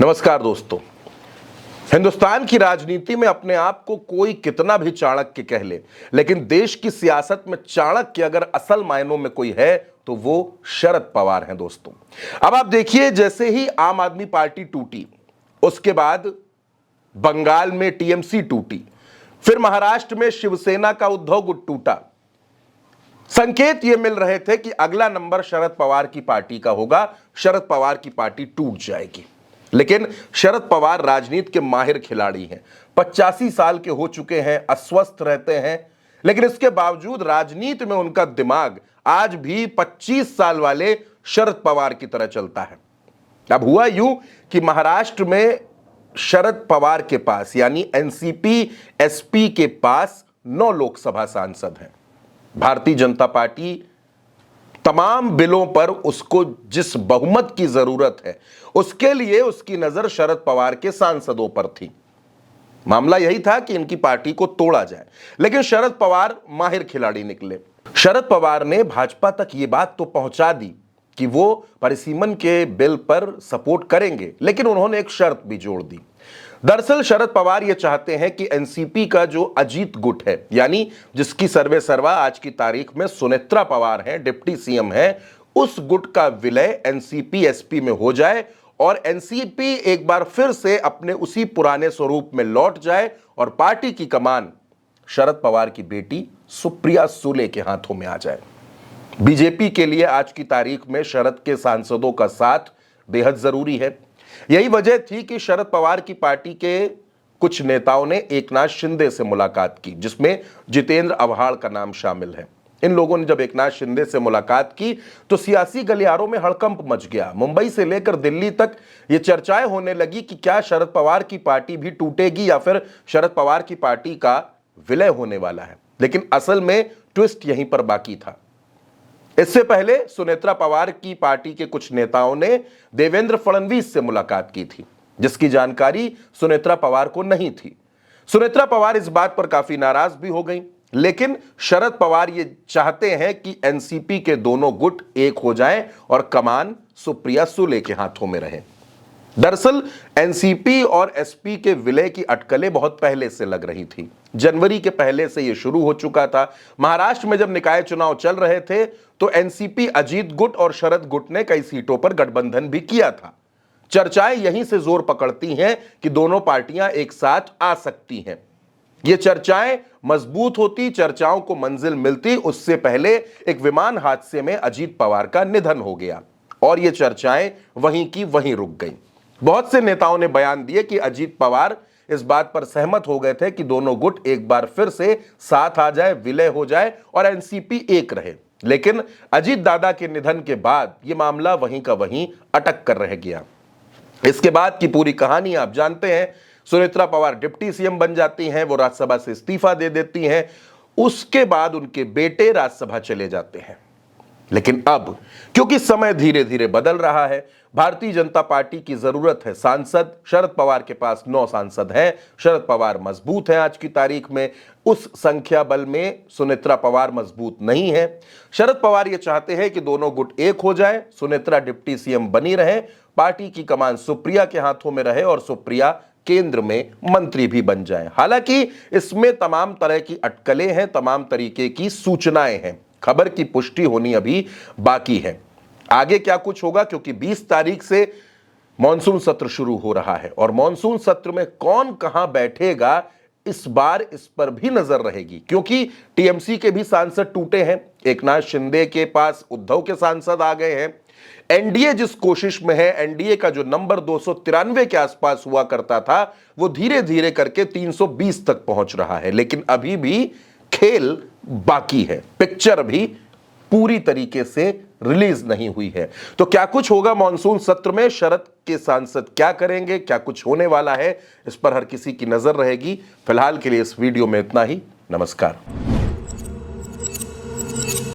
नमस्कार दोस्तों। हिंदुस्तान की राजनीति में अपने आप को कोई कितना भी चाणक्य कह ले, लेकिन देश की सियासत में चाणक्य अगर असल मायनों में कोई है तो वो शरद पवार हैं दोस्तों। अब आप देखिए, जैसे ही आम आदमी पार्टी टूटी, उसके बाद बंगाल में टीएमसी टूटी, फिर महाराष्ट्र में शिवसेना का उद्धव गुट टूटा। संकेत ये मिल रहे थे कि अगला नंबर शरद पवार की पार्टी का होगा, शरद पवार की पार्टी टूट जाएगी। लेकिन शरद पवार राजनीति के माहिर खिलाड़ी हैं, 85 साल के हो चुके हैं, अस्वस्थ रहते हैं, लेकिन इसके बावजूद राजनीति में उनका दिमाग आज भी 25 साल वाले शरद पवार की तरह चलता है। अब हुआ यूं कि महाराष्ट्र में शरद पवार के पास यानी एनसीपी एसपी के पास 9 लोकसभा सांसद हैं। भारतीय जनता पार्टी तमाम बिलों पर उसको जिस बहुमत की जरूरत है, उसके लिए उसकी नजर शरद पवार के सांसदों पर थी। मामला यही था कि इनकी पार्टी को तोड़ा जाए, लेकिन शरद पवार माहिर खिलाड़ी निकले। शरद पवार ने भाजपा तक ये बात तो पहुंचा दी कि वो परिसीमन के बिल पर सपोर्ट करेंगे, लेकिन उन्होंने एक शर्त भी जोड़ दी। दरअसल शरद पवार ये चाहते हैं कि एनसीपी का जो अजीत गुट है, यानी जिसकी सर्वे सर्वा आज की तारीख में सुनेत्रा पवार हैं, डिप्टी सीएम हैं, उस गुट का विलय एनसीपी एसपी में हो जाए और एनसीपी एक बार फिर से अपने उसी पुराने स्वरूप में लौट जाए और पार्टी की कमान शरद पवार की बेटी सुप्रिया सुले के हाथों में आ जाए। बीजेपी के लिए आज की तारीख में शरद के सांसदों का साथ बेहद जरूरी है। यही वजह थी कि शरद पवार की पार्टी के कुछ नेताओं ने एकनाथ शिंदे से मुलाकात की, जिसमें जितेंद्र आव्हाड का नाम शामिल है। इन लोगों ने जब एकनाथ शिंदे से मुलाकात की तो सियासी गलियारों में हड़कंप मच गया। मुंबई से लेकर दिल्ली तक ये चर्चाएं होने लगी कि क्या शरद पवार की पार्टी भी टूटेगी या फिर शरद पवार की पार्टी का विलय होने वाला है। लेकिन असल में ट्विस्ट यहीं पर बाकी था। इससे पहले सुनेत्रा पवार की पार्टी के कुछ नेताओं ने देवेंद्र फडणवीस से मुलाकात की थी, जिसकी जानकारी सुनेत्रा पवार को नहीं थी। सुनेत्रा पवार इस बात पर काफी नाराज भी हो गई, लेकिन शरद पवार ये चाहते हैं कि एनसीपी के दोनों गुट एक हो जाएं और कमान सुप्रिया सुले के हाथों में रहे। दरअसल एनसीपी और एसपी के विलय की अटकलें बहुत पहले से लग रही थी। जनवरी के पहले से यह शुरू हो चुका था। महाराष्ट्र में जब निकाय चुनाव चल रहे थे तो एनसीपी अजीत गुट और शरद गुट ने कई सीटों पर गठबंधन भी किया था। चर्चाएं यहीं से जोर पकड़ती हैं कि दोनों पार्टियां एक साथ आ सकती हैं। ये चर्चाएं मजबूत होती, चर्चाओं को मंजिल मिलती, उससे पहले एक विमान हादसे में अजीत पवार का निधन हो गया और ये चर्चाएं वहीं की वहीं रुक गईं। बहुत से नेताओं ने बयान दिए कि अजीत पवार इस बात पर सहमत हो गए थे कि दोनों गुट एक बार फिर से साथ आ जाए, विलय हो जाए और एनसीपी एक रहे। लेकिन अजीत दादा के निधन के बाद यह मामला वहीं का वहीं अटक कर रह गया। इसके बाद की पूरी कहानी आप जानते हैं। सुनेत्रा पवार डिप्टी सीएम बन जाती हैं, वो राज्यसभा से इस्तीफा दे देती हैं। उसके बाद उनके बेटे राज्यसभा चले जाते हैं। लेकिन अब क्योंकि समय धीरे धीरे बदल रहा है, भारतीय जनता पार्टी की जरूरत है सांसद। शरद पवार के पास 9 सांसद हैं। शरद पवार मजबूत हैं आज की तारीख में, उस संख्या बल में सुनेत्रा पवार मजबूत नहीं है। शरद पवार ये चाहते हैं कि दोनों गुट एक हो जाए, सुनेत्रा डिप्टी सीएम बनी रहे, पार्टी की कमान सुप्रिया के हाथों में रहे और सुप्रिया केंद्र में मंत्री भी बन जाए। हालांकि इसमें तमाम तरह की अटकलें हैं, तमाम तरीके की सूचनाएं हैं। खबर की पुष्टि होनी अभी बाकी है। आगे क्या कुछ होगा, क्योंकि 20 तारीख से मॉनसून सत्र शुरू हो रहा है और मॉनसून सत्र में कौन कहां बैठेगा इस बार इस पर भी नजर रहेगी, क्योंकि टीएमसी के भी सांसद टूटे हैं। एकनाथ शिंदे के पास उद्धव के सांसद आ गए हैं। एनडीए जिस कोशिश में है, एनडीए का जो नंबर 293 के आसपास हुआ करता था, वो धीरे धीरे करके 320 तक पहुंच रहा है। लेकिन अभी भी खेल बाकी है, पिक्चर भी पूरी तरीके से रिलीज नहीं हुई है। तो क्या कुछ होगा मॉनसून सत्र में, शरद के सांसद क्या करेंगे, क्या कुछ होने वाला है, इस पर हर किसी की नजर रहेगी। फिलहाल के लिए इस वीडियो में इतना ही। नमस्कार।